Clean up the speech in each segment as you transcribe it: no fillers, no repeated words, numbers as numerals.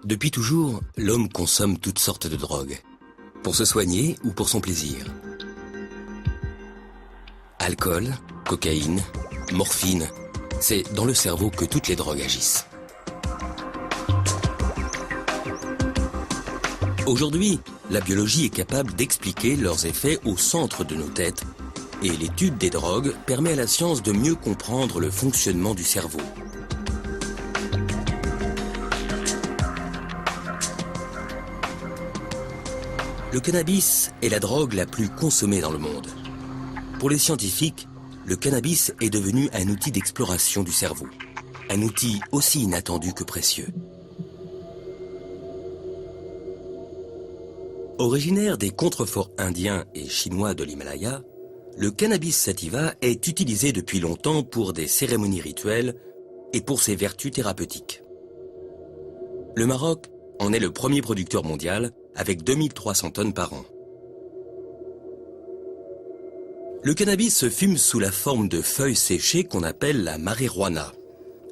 Depuis toujours, l'homme consomme toutes sortes de drogues, pour se soigner ou pour son plaisir. Alcool, cocaïne, morphine, c'est dans le cerveau que toutes les drogues agissent. Aujourd'hui, la biologie est capable d'expliquer leurs effets au centre de nos têtes et l'étude des drogues permet à la science de mieux comprendre le fonctionnement du cerveau. Le cannabis est la drogue la plus consommée dans le monde. Pour les scientifiques, le cannabis est devenu un outil d'exploration du cerveau. Un outil aussi inattendu que précieux. Originaire des contreforts indiens et chinois de l'Himalaya, le cannabis sativa est utilisé depuis longtemps pour des cérémonies rituelles et pour ses vertus thérapeutiques. Le Maroc en est le premier producteur mondial avec 2300 tonnes par an. Le cannabis se fume sous la forme de feuilles séchées qu'on appelle la marijuana,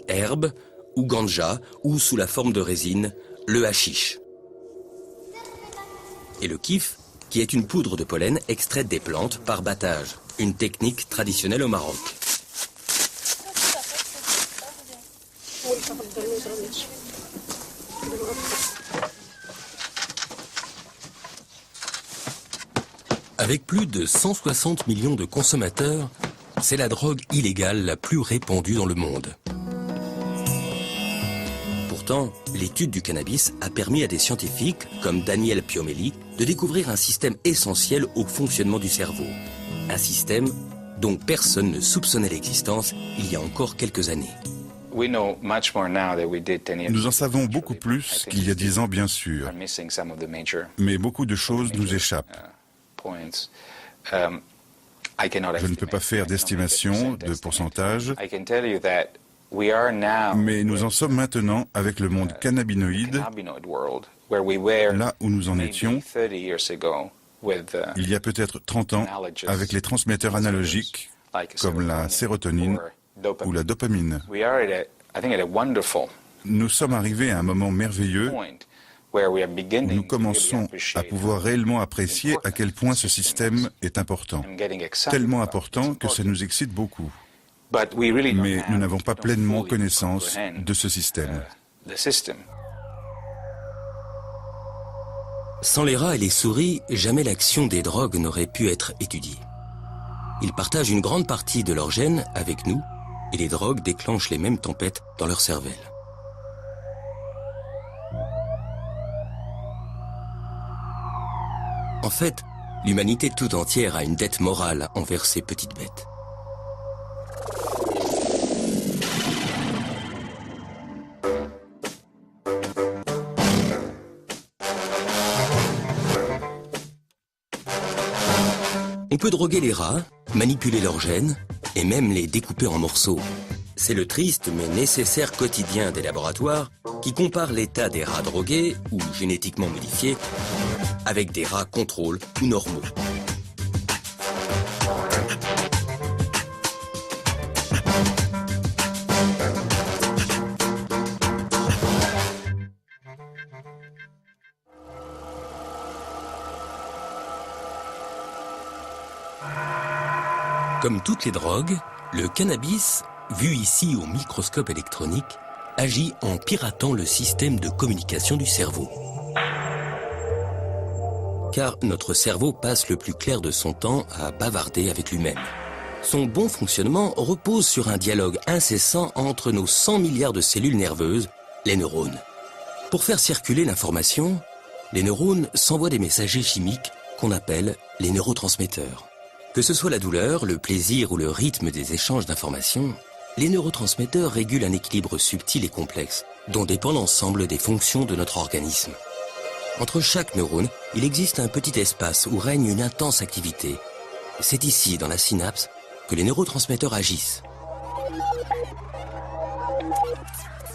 herbe ou ganja ou sous la forme de résine, le hashish. Et le kif, qui est une poudre de pollen extraite des plantes par battage, une technique traditionnelle au Maroc. Avec plus de 160 millions de consommateurs, c'est la drogue illégale la plus répandue dans le monde. Pourtant, l'étude du cannabis a permis à des scientifiques, comme Daniel Piomelli, de découvrir un système essentiel au fonctionnement du cerveau. Un système dont personne ne soupçonnait l'existence il y a encore quelques années. Nous en savons beaucoup plus qu'il y a 10 ans, bien sûr, mais beaucoup de choses nous échappent. Je ne peux pas faire d'estimation de pourcentage, mais nous en sommes maintenant avec le monde cannabinoïde, là où nous en étions il y a peut-être 30 ans avec les transmetteurs analogiques comme la sérotonine ou la dopamine. Nous sommes arrivés à un moment merveilleux où nous commençons à pouvoir réellement apprécier à quel point ce système est important. Tellement important que ça nous excite beaucoup. Mais nous n'avons pas pleinement connaissance de ce système. Sans les rats et les souris, jamais l'action des drogues n'aurait pu être étudiée. Ils partagent une grande partie de leurs gènes avec nous et les drogues déclenchent les mêmes tempêtes dans leur cervelle. En fait, l'humanité tout entière a une dette morale envers ces petites bêtes. On peut droguer les rats, manipuler leurs gènes et même les découper en morceaux. C'est le triste mais nécessaire quotidien des laboratoires qui compare l'état des rats drogués ou génétiquement modifiés avec des rats contrôle ou normaux. Comme toutes les drogues, le cannabis, vu ici au microscope électronique, agit en piratant le système de communication du cerveau. Car notre cerveau passe le plus clair de son temps à bavarder avec lui-même. Son bon fonctionnement repose sur un dialogue incessant entre nos 100 milliards de cellules nerveuses, les neurones. Pour faire circuler l'information, les neurones s'envoient des messagers chimiques qu'on appelle les neurotransmetteurs. Que ce soit la douleur, le plaisir ou le rythme des échanges d'informations, les neurotransmetteurs régulent un équilibre subtil et complexe, dont dépend l'ensemble des fonctions de notre organisme. Entre chaque neurone, il existe un petit espace où règne une intense activité. C'est ici, dans la synapse, que les neurotransmetteurs agissent.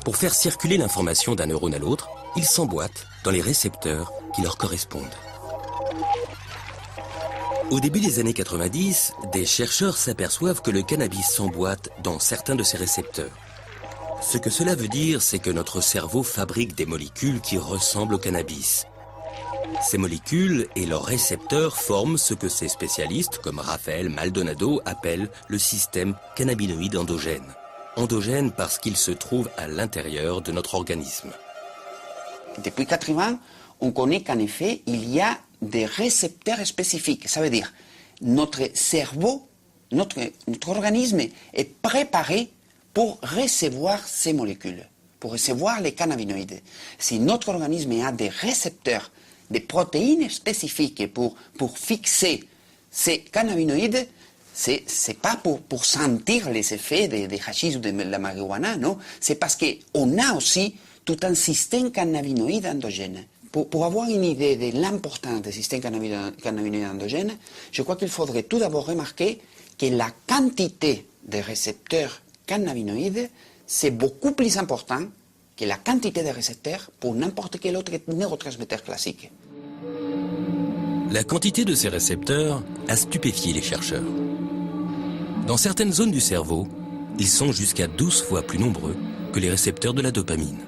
Pour faire circuler l'information d'un neurone à l'autre, ils s'emboîtent dans les récepteurs qui leur correspondent. Au début des années 90, des chercheurs s'aperçoivent que le cannabis s'emboîte dans certains de ces récepteurs. Ce que cela veut dire, c'est que notre cerveau fabrique des molécules qui ressemblent au cannabis. Ces molécules et leurs récepteurs forment ce que ces spécialistes, comme Raphaël Maldonado, appellent le système cannabinoïde endogène. Endogène parce qu'il se trouve à l'intérieur de notre organisme. Depuis 80, on connaît qu'en effet, il y a des récepteurs spécifiques. Ça veut dire notre cerveau, notre organisme est préparé pour recevoir ces molécules, pour recevoir les cannabinoïdes. Si notre organisme a des récepteurs, des protéines spécifiques pour fixer ces cannabinoïdes, c'est pas pour sentir les effets des hachis ou de la marijuana, non. C'est parce qu'on a aussi tout un système cannabinoïde endogène. Pour avoir une idée de l'importance des systèmes cannabinoïdes endogènes, je crois qu'il faudrait tout d'abord remarquer que la quantité de récepteurs cannabinoïdes, c'est beaucoup plus important que la quantité de récepteurs pour n'importe quel autre neurotransmetteur classique. La quantité de ces récepteurs a stupéfié les chercheurs. Dans certaines zones du cerveau, ils sont jusqu'à 12 fois plus nombreux que les récepteurs de la dopamine.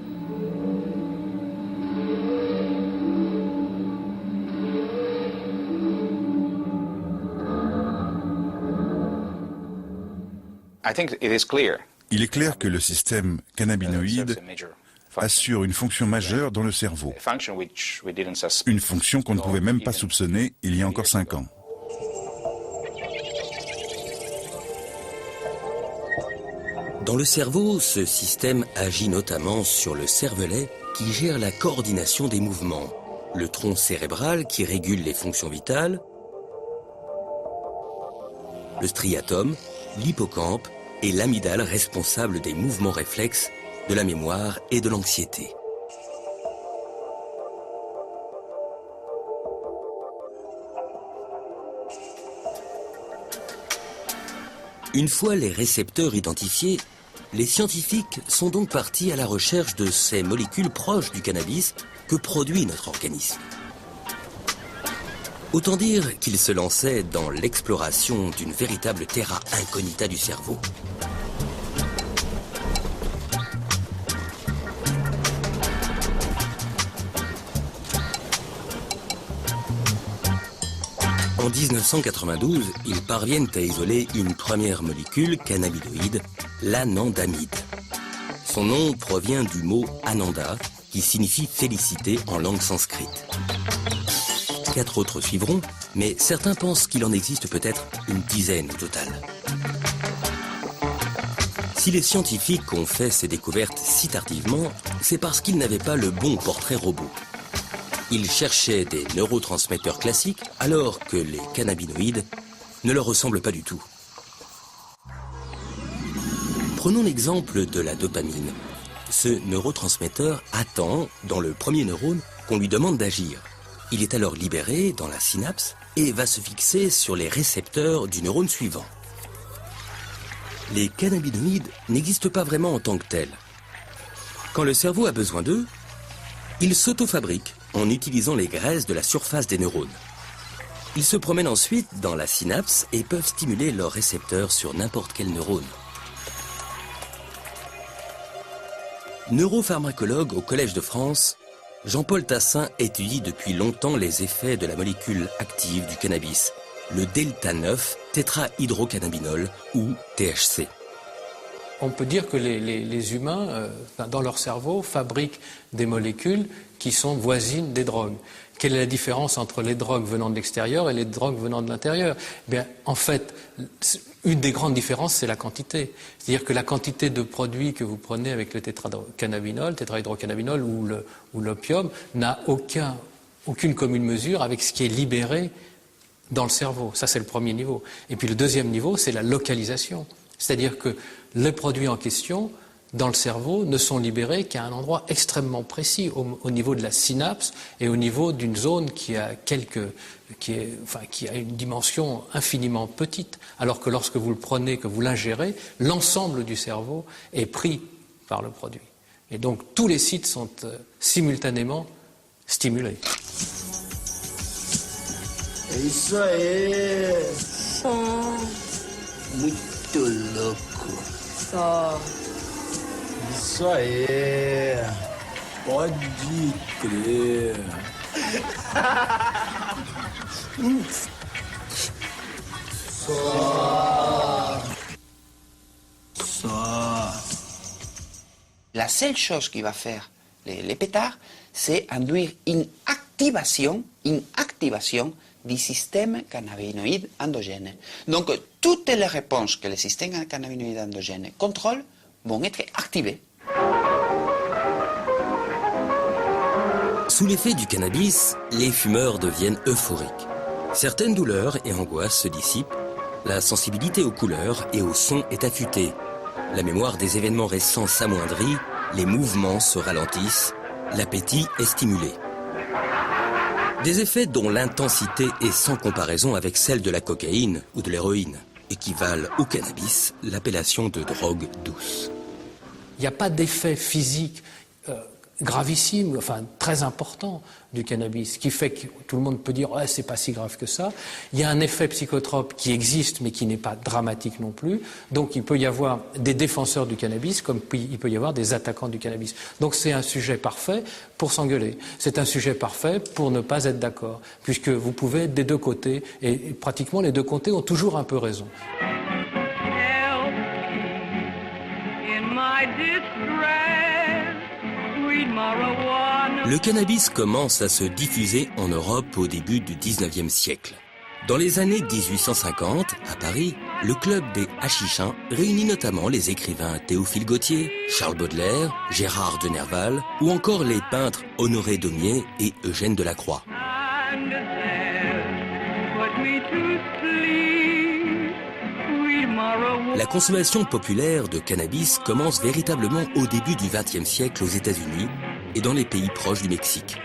Il est clair que le système cannabinoïde assure une fonction majeure dans le cerveau. Une fonction qu'on ne pouvait même pas soupçonner il y a encore 5 ans. Dans le cerveau, ce système agit notamment sur le cervelet qui gère la coordination des mouvements, le tronc cérébral qui régule les fonctions vitales, le striatum, l'hippocampe et l'amygdale responsable des mouvements réflexes, de la mémoire et de l'anxiété. Une fois les récepteurs identifiés, les scientifiques sont donc partis à la recherche de ces molécules proches du cannabis que produit notre organisme. Autant dire qu'ils se lançaient dans l'exploration d'une véritable terra incognita du cerveau. En 1992, ils parviennent à isoler une première molécule cannabinoïde, l'anandamide. Son nom provient du mot ananda, qui signifie félicité en langue sanscrite. 4 autres suivront, mais certains pensent qu'il en existe peut-être une dizaine au total. Si les scientifiques ont fait ces découvertes si tardivement, c'est parce qu'ils n'avaient pas le bon portrait robot. Ils cherchaient des neurotransmetteurs classiques alors que les cannabinoïdes ne leur ressemblent pas du tout. Prenons l'exemple de la dopamine. Ce neurotransmetteur attend, dans le premier neurone, qu'on lui demande d'agir. Il est alors libéré dans la synapse et va se fixer sur les récepteurs du neurone suivant. Les cannabinoïdes n'existent pas vraiment en tant que tels. Quand le cerveau a besoin d'eux, ils s'auto-fabriquent en utilisant les graisses de la surface des neurones. Ils se promènent ensuite dans la synapse et peuvent stimuler leurs récepteurs sur n'importe quel neurone. Neuropharmacologue au Collège de France, Jean-Paul Tassin étudie depuis longtemps les effets de la molécule active du cannabis, le delta-9 tétrahydrocannabinol ou THC. On peut dire que les humains, dans leur cerveau, fabriquent des molécules qui sont voisines des drogues. Quelle est la différence entre les drogues venant de l'extérieur et les drogues venant de l'intérieur ? Eh bien, en fait, une des grandes différences, c'est la quantité. C'est-à-dire que la quantité de produits que vous prenez avec le tétrahydrocannabinol ou l'opium n'a aucune commune mesure avec ce qui est libéré dans le cerveau. Ça, c'est le premier niveau. Et puis le deuxième niveau, c'est la localisation. C'est-à-dire que les produits en question, dans le cerveau, ne sont libérés qu'à un endroit extrêmement précis, au niveau de la synapse et au niveau d'une zone qui a une dimension infiniment petite. Alors que lorsque vous le prenez, que vous l'ingérez, l'ensemble du cerveau est pris par le produit. Et donc tous les sites sont simultanément stimulés. Eso es muito loco. Isso aí. Pode crer. La seule chose qui va faire les pétards, c'est induire une activation du système cannabinoïde endogène. Donc, toutes les réponses que le système cannabinoïde endogène contrôle vont être activées. Sous l'effet du cannabis, les fumeurs deviennent euphoriques. Certaines douleurs et angoisses se dissipent, la sensibilité aux couleurs et aux sons est affûtée. La mémoire des événements récents s'amoindrit, les mouvements se ralentissent, l'appétit est stimulé. Des effets dont l'intensité est sans comparaison avec celle de la cocaïne ou de l'héroïne, et qui valent au cannabis l'appellation de drogue douce. Il n'y a pas d'effet physique gravissime, enfin très important du cannabis, qui fait que tout le monde peut dire c'est pas si grave que ça. Il y a un effet psychotrope qui existe mais qui n'est pas dramatique non plus. Donc il peut y avoir des défenseurs du cannabis comme il peut y avoir des attaquants du cannabis. Donc c'est un sujet parfait pour s'engueuler. C'est un sujet parfait pour ne pas être d'accord, puisque vous pouvez être des deux côtés et pratiquement les deux côtés ont toujours un peu raison. Le cannabis commence à se diffuser en Europe au début du 19e siècle. Dans les années 1850, à Paris, le club des Hachichins réunit notamment les écrivains Théophile Gautier, Charles Baudelaire, Gérard de Nerval ou encore les peintres Honoré Daumier et Eugène Delacroix. La consommation populaire de cannabis commence véritablement au début du XXe siècle aux États-Unis et dans les pays proches du Mexique.